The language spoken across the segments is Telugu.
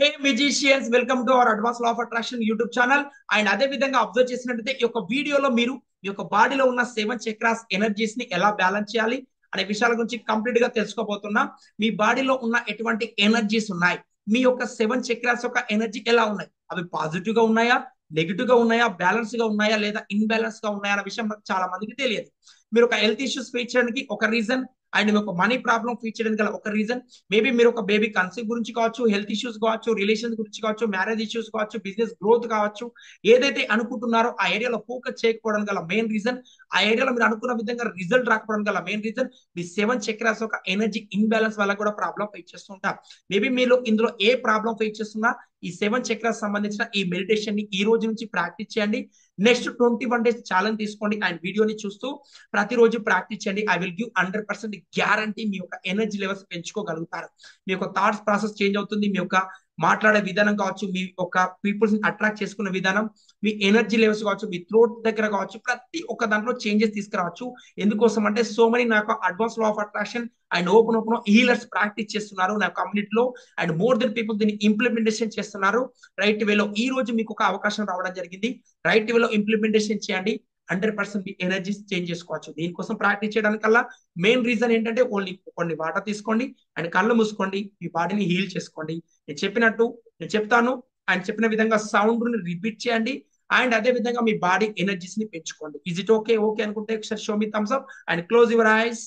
Hey musicians, welcome to our advance law of attraction YouTube channel. And అదే విధంగా అబ్జర్వ్ చేసినట్టయితే ఈ యొక్క వీడియోలో మీరు మీ యొక్క బాడీలో ఉన్న 7 చక్రాస్ ఎనర్జీస్ ని ఎలా బ్యాలెన్స్ చేయాలి అనే విషయాల గురించి కంప్లీట్ గా తెలుసుకోబోతున్నా. మీ బాడీలో ఉన్న ఎటువంటి ఎనర్జీస్ ఉన్నాయి, మీ యొక్క 7 చక్రాస్ యొక్క ఎనర్జీ ఎలా ఉన్నాయి, అవి పాజిటివ్ గా ఉన్నాయా, నెగిటివ్ గా ఉన్నాయా, బ్యాలెన్స్ గా ఉన్నాయా లేదా ఇన్బ్యాలెన్స్ గా ఉన్నాయా అనే విషయం నాకు చాలా మందికి తెలియదు. మీరు ఒక హెల్త్ ఇష్యూస్ ఫేస్ చేయడానికి ఒక రీజన్, అండ్ మీ ఒక మనీ ప్రాబ్లం ఫేస్ చేయడానికి గల ఒక రీజన్, మేబీ మీరు ఒక బేబీ కన్సీవ్ గురించి కావచ్చు, హెల్త్ ఇష్యూస్ కావచ్చు, రిలేషన్స్ గురించి కావచ్చు, మ్యారేజ్ ఇష్యూస్ కావచ్చు, బిజినెస్ గ్రోత్ కావచ్చు, ఏదైతే అనుకుంటున్నారో ఆ ఏరియాలో ఫోకస్ చేయకపోవడం గల మెయిన్ రీజన్, ఆ ఏరియాలో మీరు అనుకున్న విధంగా రిజల్ట్ రాకపోవడం గల మెయిన్ రీజన్ మీ 7 చక్రాస్ ఒక ఎనర్జీ ఇన్బ్యాలెన్స్ వల్ల కూడా ప్రాబ్లం ఫేస్ చేస్తుంటారు. మేబీ మీరు ఇందులో ఏ ప్రాబ్లం ఫేస్ చేస్తున్నా ఈ 7 చక్రాస్ సంబంధించిన ఈ మెడిటేషన్ ని ఈ రోజు నుంచి ప్రాక్టీస్ చేయండి. నెక్స్ట్ 21 days ఛాలెంజ్ తీసుకోండి అండ్ వీడియోని చూస్తూ ప్రతిరోజు ప్రాక్టీస్ చేయండి. ఐ విల్ గివ్ 100% గ్యారంటీ మీ యొక్క ఎనర్జీ లెవెల్స్ పెంచుకోగలుగుతారు. మీ యొక్క థాట్స్ ప్రాసెస్ చేంజ్ అవుతుంది, మీ యొక్క మాట్లాడే విధానం కావచ్చు, మీ యొక్క పీపుల్స్ అట్రాక్ట్ చేసుకునే విధానం, మీ ఎనర్జీ లెవెల్స్ కావచ్చు, మీ థ్రోట్ దగ్గర కావచ్చు, ప్రతి ఒక్క దాంట్లో చేంజెస్ తీసుకురావచ్చు. ఎందుకోసం అంటే సో మెనీ నాకు advance law of attraction and open healers practice చేస్తున్నారు నా కమ్యూనిటీలో, అండ్ మోర్ దెన్ పీపుల్ దీన్ని ఇంప్లిమెంటేషన్ చేస్తున్నారు రైట్ వేలో. ఈ రోజు మీకు ఒక అవకాశం రావడం జరిగింది, రైట్ వేలో ఇంప్లిమెంటేషన్ చేయండి. 100% మీ ఎనర్జీస్ చేంజ్ చేసుకోవచ్చు. దీనికోసం ప్రాక్టీస్ చేయడానికల్లా మెయిన్ రీజన్ ఏంటంటే ఓన్లీ కొన్ని వాటర్ తీసుకోండి అండ్ కళ్ళు మూసుకోండి, మీ బాడీని హీల్ చేసుకోండి. నేను చెప్పినట్టు నేను చెప్తాను, అండ్ చెప్పిన విధంగా సౌండ్ ని రిపీట్ చేయండి. అండ్ అదే విధంగా మీ బాడీ ఎనర్జీస్ ని పెంచుకోండి. Is it okay? ఓకే అనుకుంటే ఒకసారి show me thumbs up and close your eyes.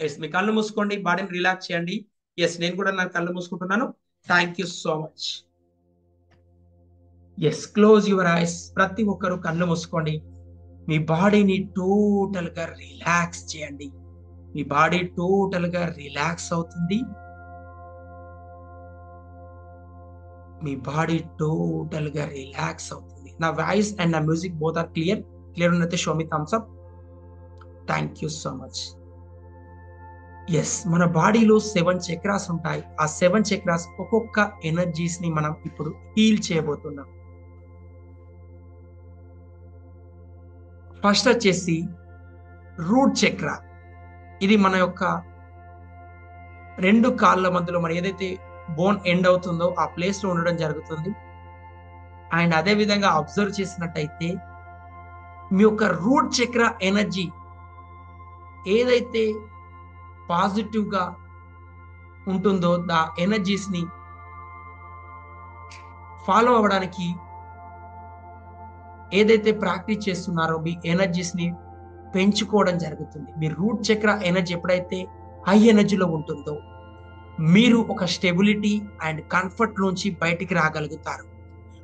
Yes, మీ కళ్ళు మూసుకోండి, బాడీని రిలాక్స్ చేయండి. ఎస్, నేను కూడా నా కళ్ళు మూసుకుంటున్నాను. Thank you so much. Yes, close your eyes. ప్రతి ఒక్కరు కళ్ళు మూసుకోండి. మీ బాడీని టోటల్ గా రిలాక్స్ చేయండి. మీ బాడీ టోటల్ గా రిలాక్స్ అవుతుంది. మీ బాడీ టోటల్ గా రిలాక్స్ అవుతుంది. నా వాయిస్ అండ్ నా music both are clear. Clear ఉన్నట్టు show me thumbs up. Thank you so much. Yes, మన బాడీలో 7 చక్రాస్ ఉంటాయి. ఆ 7 చక్రాస్ ఒక్కొక్క ఎనర్జీస్ ని మనం ఇప్పుడు హీల్ చేయబోతున్నాం. ఫస్ట్ వచ్చేసి రూట్ చక్ర. ఇది మన యొక్క 2 కాళ్ళ మధ్యలో మన ఏదైతే బోన్ ఎండ్ అవుతుందో ఆ ప్లేస్ లో ఉండడం జరుగుతుంది. అండ్ అదే విధంగా అబ్జర్వ్ చేసినట్టయితే మీ యొక్క రూట్ చక్ర ఎనర్జీ ఏదైతే పాజిటివ్ గా ఉంటుందో ఆ ఎనర్జీస్ ని ఫాలో అవ్వడానికి ఏదైతే ప్రాక్టీస్ చేస్తున్నారో మీ ఎనర్జీస్ ని పెంచుకోవడం జరుగుతుంది. మీ రూట్ చక్ర ఎనర్జీ ఎప్పుడైతే హై ఎనర్జీలో ఉంటుందో మీరు ఒక స్టెబిలిటీ అండ్ కంఫర్ట్ నుంచి బయటికి రాగలుగుతారు.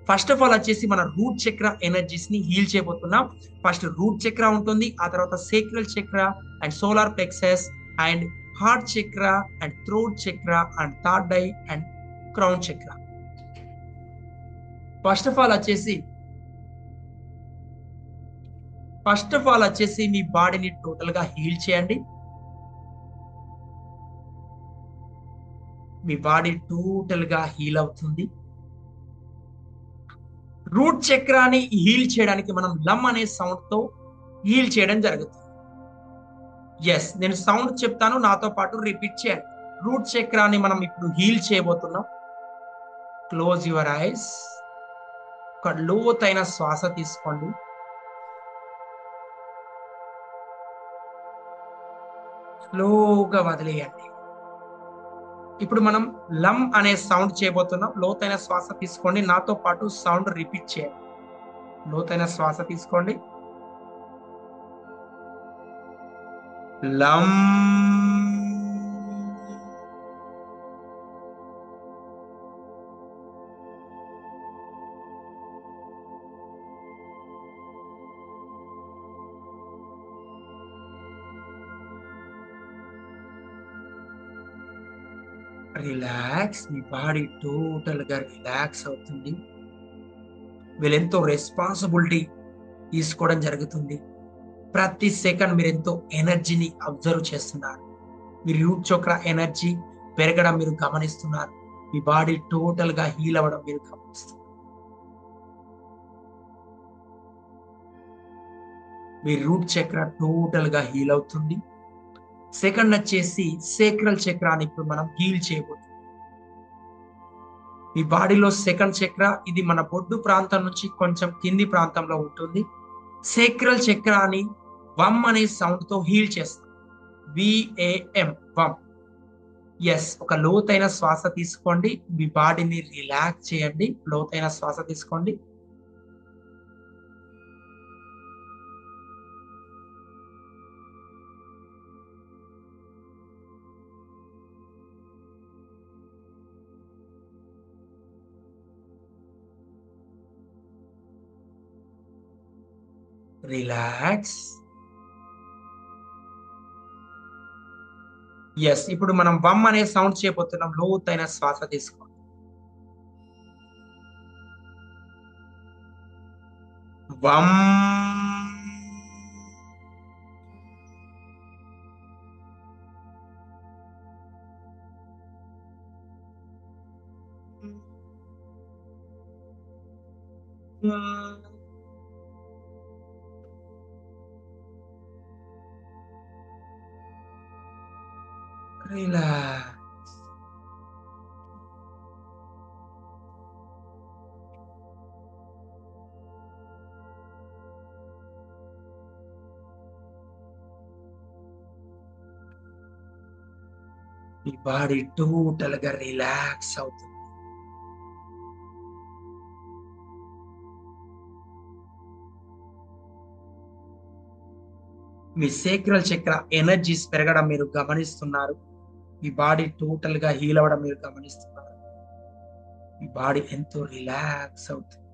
ఫస్ట్ ఆఫ్ ఆల్ వచ్చేసి మన రూట్ చక్ర ఎనర్జీస్ ని హీల్ చేయబోతున్నాం. ఫస్ట్ రూట్ చక్ర ఉంటుంది, ఆ తర్వాత సేక్రల్ చక్ర and solar plexus and heart చక్ర అండ్ థ్రోట్ చక్ర and third I and crown చక్ర. ఫస్ట్ ఆఫ్ ఆల్ వచ్చేసి మీ బాడీని టోటల్ గా హీల్ చేయండి. మీ బాడీ టోటల్ గా హీల్ అవుతుంది. రూట్ చక్రాన్ని హీల్ చేయడానికి మనం లమ్ అనే సౌండ్ తో హీల్ చేయడం జరుగుతుంది. ఎస్, నేను సౌండ్ చెప్తాను, నాతో పాటు రిపీట్ చేయండి. రూట్ చక్రాన్ని మనం ఇప్పుడు హీల్ చేయబోతున్నాం. Close your ice. ఒక లోతైన శ్వాస తీసుకోండి. స్లోగా వదిలేయండి. ఇప్పుడు మనం లమ్ అనే సౌండ్ చేయబోతున్నాం. లోతైన శ్వాస తీసుకోండి, నాతో పాటు సౌండ్ రిపీట్ చేయండి. లోతైన శ్వాస తీసుకోండి. లమ్. రిలాక్స్. మీ బాడీ టోటల్ గా రిలాక్స్ అవుతుంది. వీళ్ళెంతో రెస్పాన్సిబిలిటీ తీసుకోవడం జరుగుతుంది. ప్రతి సెకండ్ మీరు ఎంతో ఎనర్జీని అబ్జర్వ్ చేస్తున్నారు. మీ రూట్ చక్ర ఎనర్జీ పెరగడం మీరు గమనిస్తున్నారు. మీ బాడీ టోటల్ గా హీల్ అవ్వడం మీరు గమనిస్తున్నారు. మీ రూట్ చక్ర టోటల్ గా హీల్ అవుతుంది. సెకండ్ వచ్చేసి సేక్రల్ చక్రాన్ని ఇప్పుడు మనం హీల్ చేయబోతున్నాం. మీ బాడీలో సెకండ్ చక్ర, ఇది మన బొడ్డు ప్రాంతం నుంచి కొంచెం కింది ప్రాంతంలో ఉంటుంది. సేక్రల్ చక్రాన్ని వమ్ అనే సౌండ్ తో హీల్ చేస్తాం. విఏఎం, వమ్. ఎస్, ఒక లోతైన శ్వాస తీసుకోండి. మీ బాడీని రిలాక్స్ చేయండి. లోతైన శ్వాస తీసుకోండి. రిలాక్స్. ఎస్, ఇప్పుడు మనం వమ్ అనే సౌండ్ చేయబోతున్నాం. లోతైన శ్వాస తీసుకోండి. వమ్. రిలాక్స్. మీ బాడీ టోటల్ గా రిలాక్స్ అవుతుంది. మీ సేక్రల్ చక్ర ఎనర్జీస్ పెరగడం మీరు గమనిస్తున్నారు. మీ బాడీ టోటల్ గా హీల్ అవ్వడం మీరు గమనిస్తున్నారు. మీ బాడీ ఎంతో రిలాక్స్ అవుతుంది.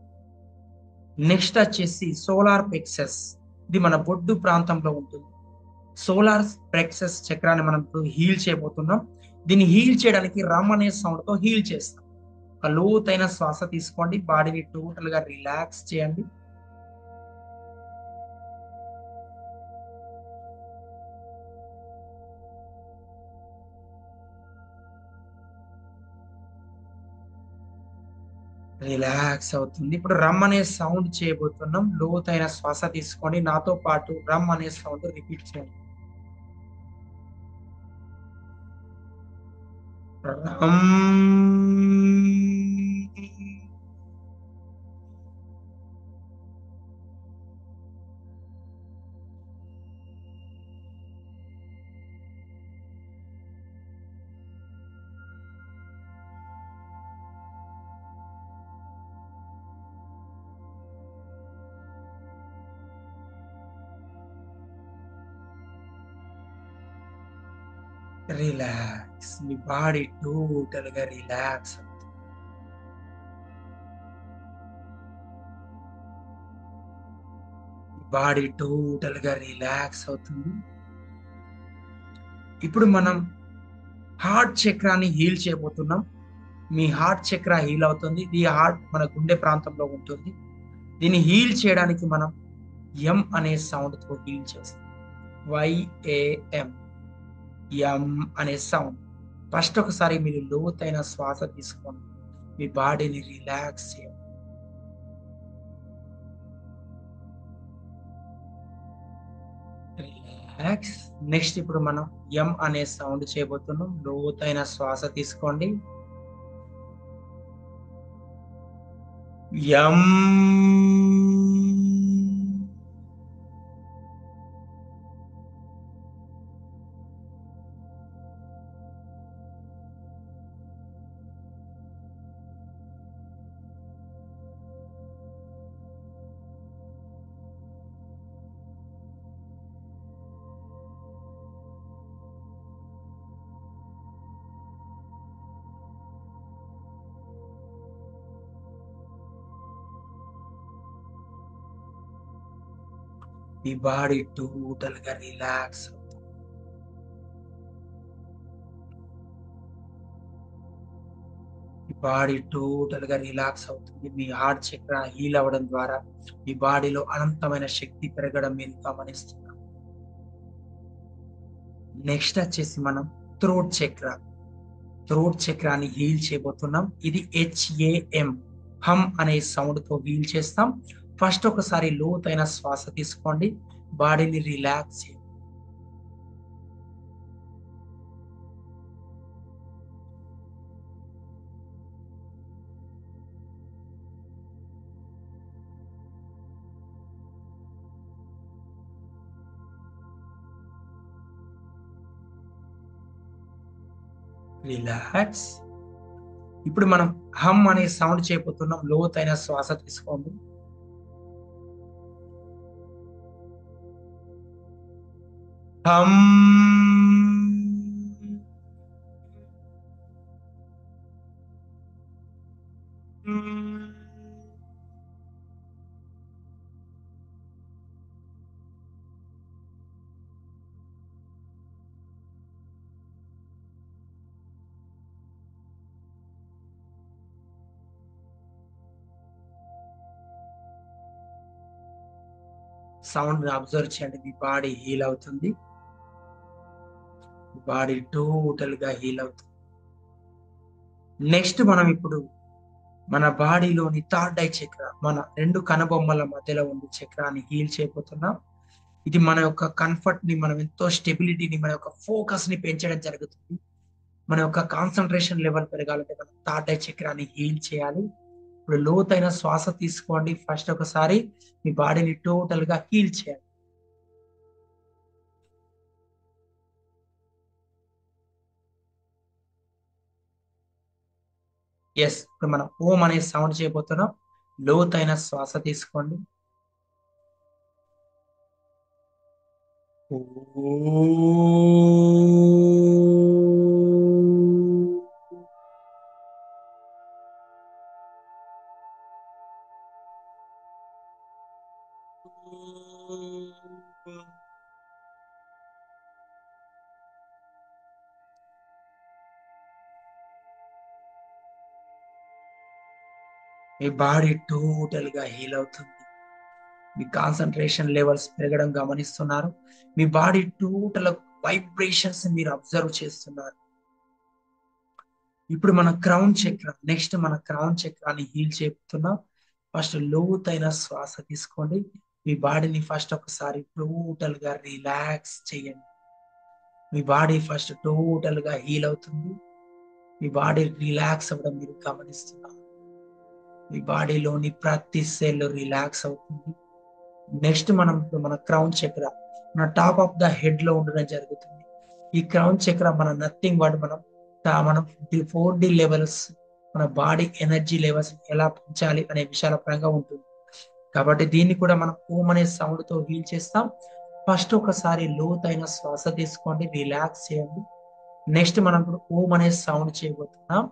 నెక్స్ట్ వచ్చేసి సోలార్ ప్లెక్సస్. ఇది మన బొడ్డు ప్రాంతంలో ఉంటుంది. సోలార్ ప్లెక్సస్ చక్రాన్ని మనం ఇప్పుడు హీల్ చేయబోతున్నాం. దీన్ని హీల్ చేయడానికి రమ్ అనే సౌండ్ తో హీల్ చేస్తాం. ఒక లోతైన శ్వాస తీసుకోండి. బాడీని టోటల్ గా రిలాక్స్ చేయండి. రిలాక్స్ అవుతుంది. ఇప్పుడు రమ్ అనే సౌండ్ చేయబోతున్నాం. లోతైన శ్వాస తీసుకోండి. నాతో పాటు రమ్ అనే సౌండ్ రిపీట్ చేయండి. రమ్. రిలాక్స్. మీ బాడీ టోటల్ గా రిలాక్స్ అవుతుంది. బాడీ టోటల్ గా రిలాక్స్ అవుతుంది. ఇప్పుడు మనం హార్ట్ చక్రాన్ని హీల్ చేయబోతున్నాం. మీ హార్ట్ చక్ర హీల్ అవుతుంది. ఈ హార్ట్ మన గుండె ప్రాంతంలో ఉంటుంది. దీన్ని హీల్ చేయడానికి మనం ఎం అనే సౌండ్ తో హీల్ చేస్తాం. వైఏఎం, ఎం అనే సౌండ్. ఫస్ట్ ఒకసారి మీరు లోతైన శ్వాస తీసుకోండి. మీ బాడీని రిలాక్స్ చేయండి. రిలాక్స్. నెక్స్ట్ ఇప్పుడు మనం ఎం అనే సౌండ్ చేయబోతున్నాం. లోతైన శ్వాస తీసుకోండి. ఎం. మీ బాడీ టోటల్ గా రిలాక్స్ అవుతుంది. మీ బాడీ టోటల్ గా రిలాక్స్ అవుతుంది. మీ హార్ట్ చక్ర హీల్ అవ్వడం ద్వారా మీ బాడీలో అనంతమైన శక్తి పెరగడం మీరు గమనిస్తున్నారు. నెక్స్ట్ వచ్చేసి మనం థ్రోట్ చక్ర. థ్రోట్ చక్రాన్ని హీల్ చేయబోతున్నాం. ఇది హెచ్ఏఎం, హమ్ అనే సౌండ్ తో హీల్ చేస్తాం. ఫస్ట్ ఒకసారి లోతైన శ్వాస తీసుకోండి. బాడీని రిలాక్స్ చేయండి. రిలాక్స్. ఇప్పుడు మనం హమ్ అనే సౌండ్ చేయబోతున్నాం. లోతైన శ్వాస తీసుకోండి. హమ్. సౌండ్ అబ్జర్వ్ చేయండి. మీ బాడీ హీల్ అవుతుంది. బాడీ టోటల్ గా హీల్ అవుతుంది. నెక్స్ట్ మనం ఇప్పుడు మన బాడీలోని థర్డ్ ఐ చక్ర, మన రెండు కనుబొమ్మల మధ్యలో ఉండే చక్రాన్ని హీల్ చేయబోతున్నాం. ఇది మన యొక్క కంఫర్ట్ ని, మనం ఎంతో స్టెబిలిటీని, మన యొక్క ఫోకస్ ని పెంచడం జరుగుతుంది. మన యొక్క కాన్సన్ట్రేషన్ లెవెల్ పెరగాలంటే మనం థర్డ్ ఐ చక్రాన్ని హీల్ చేయాలి. ఇప్పుడు లోతైన శ్వాస తీసుకోండి. ఫస్ట్ ఒకసారి మీ బాడీని టోటల్ గా హీల్ చేయాలి. ఎస్, ఇప్పుడు మనం ఓం అనే సౌండ్ చేయబోతున్నాం. లోతైన శ్వాస తీసుకోండి. మీ బాడీ టోటల్ గా హీల్ అవుతుంది. మీ కాన్సన్ట్రేషన్ లెవెల్స్ పెరగడం గమనిస్తున్నారు. మీ బాడీ టోటల్ వైబ్రేషన్స్ మీరు అబ్జర్వ్ చేస్తున్నారు. ఇప్పుడు మన క్రౌన్ చక్ర, నెక్స్ట్ మన క్రౌన్ చక్రాన్ని హీల్ చేస్తున్నాం. ఫస్ట్ లోతైన శ్వాస తీసుకోండి. మీ బాడీని ఫస్ట్ ఒకసారి టోటల్ గా రిలాక్స్ చేయండి. మీ బాడీ ఫస్ట్ టోటల్ గా హీల్ అవుతుంది. మీ బాడీ రిలాక్స్ అవ్వడం మీరు గమనిస్తున్నారు. మీ బాడీలోని ప్రతి సెల్ రిలాక్స్ అవుతుంది. నెక్స్ట్ మనం మన క్రౌన్ చక్ర మన టాప్ ఆఫ్ ద హెడ్ లో ఉండడం జరుగుతుంది. ఈ క్రౌన్ చక్ర మన నథింగ్ బట్ మనం 4D లెవెల్స్, మన బాడీ ఎనర్జీ లెవెల్స్ ఎలా పెంచాలి అనే విషయాల పరంగా ఉంటుంది. కాబట్టి దీన్ని కూడా మనం ఓం అనే సౌండ్ తో హీల్ చేస్తాం. ఫస్ట్ ఒకసారి లోతైన శ్వాస తీసుకోండి, రిలాక్స్ చేయండి. నెక్స్ట్ మనం ఇప్పుడు ఓం అనే సౌండ్ చేయబోతున్నాం.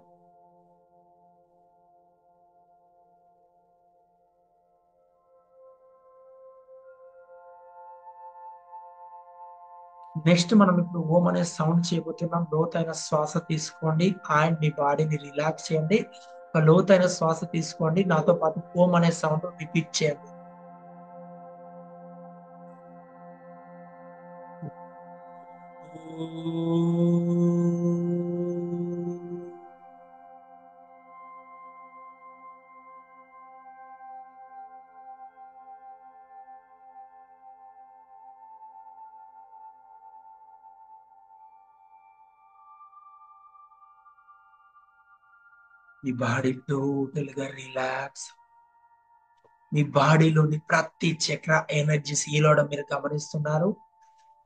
నెక్స్ట్ మనం ఇప్పుడు ఓం అనే సౌండ్ చేయబోతున్నాం. లోతైన శ్వాస తీసుకోండి అండ్ మీ బాడీని రిలాక్స్ చేయండి. ఒక లోతైన శ్వాస తీసుకోండి, నాతో పాటు ఓం అనే సౌండ్ రిపీట్ చేయండి. మీ బాడీ టోటల్ గా రిలాక్స్. మీ బాడీలోని ప్రతి చక్ర ఎనర్జీస్ హీల్ అవడం మీరు గమనిస్తున్నారు.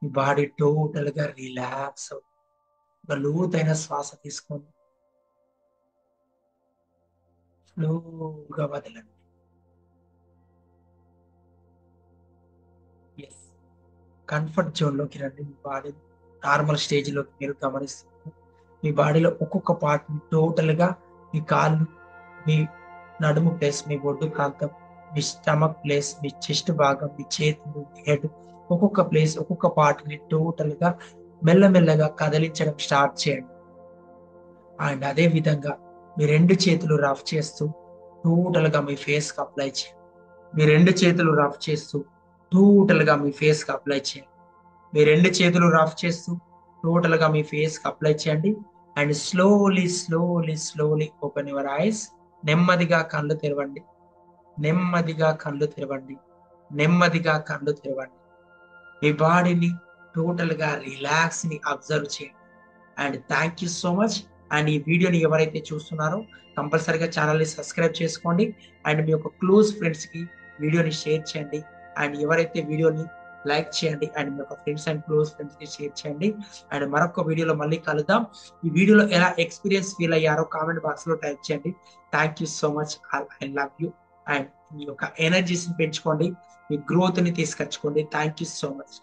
మీ బాడీ టోటల్ గా రిలాక్స్. ఒక లోతైన శ్వాస తీసుకోండి, స్లోగా వదలండి. ఎస్, కంఫర్ట్ జోన్ లోకి రండి. మీ బాడీ నార్మల్ స్టేజ్ లోకి మీరు గమనిస్తున్నారు. మీ బాడీలో ఒక్కొక్క పార్ట్ టోటల్ గా, మీ కాళ్ళు, మీ నడుము ప్లేస్, మీ బొడ్డు ప్రాంతం, మీ స్టమక్ ప్లేస్, మీ చెస్ట్ భాగం, మీ చేతులు, మీ హెడ్, ఒక్కొక్క ప్లేస్, ఒక్కొక్క పార్ట్ ని టోటల్ గా మెల్లమెల్లగా కదిలించడం స్టార్ట్ చేయండి. అండ్ అదే విధంగా మీ రెండు చేతులు రఫ్ చేస్తూ టోటల్ గా మీ ఫేస్ కి అప్లై చేయండి. మీ రెండు చేతులు రఫ్ చేస్తూ టోటల్ గా మీ ఫేస్ కి అప్లై చేయండి. మీ రెండు చేతులు రఫ్ చేస్తూ టోటల్ గా మీ ఫేస్ కి అప్లై చేయండి. And slowly slowly slowly open your eyes. నెమ్మదిగా కళ్ళు తెరవండి. నెమ్మదిగా కళ్ళు తెరవండి. నెమ్మదిగా కళ్ళు తెరవండి. మీ బాడీని టోటల్ గా రిలాక్స్ ని అబ్జర్వ్ చేయండి. And thank you so much. And ఈ వీడియోని ఎవరైతే చూస్తున్నారో కంపల్సరీగా ఛానల్ని సబ్స్క్రైబ్ చేసుకోండి. అండ్ మీ యొక్క క్లోజ్ ఫ్రెండ్స్ కి వీడియోని షేర్ చేయండి. అండ్ ఎవరైతే వీడియోని లైక్ చేయండి అండ్ మీ యొక్క ఫ్రెండ్స్ అండ్ క్లోజ్ ఫ్రెండ్స్ కి షేర్ చేయండి. అండ్ మరొక వీడియోలో మళ్ళీ కలుద్దాం. ఈ వీడియోలో ఎలా ఎక్స్పీరియన్స్ ఫీల్ అయ్యారో కామెంట్ బాక్స్ లో టైప్ చేయండి. Thank you so much. I love you. And మీ యొక్క ఎనర్జీస్ ని పెంచుకోండి, మీ గ్రోత్ ని తీసుకొచ్చుకోండి. Thank you so much.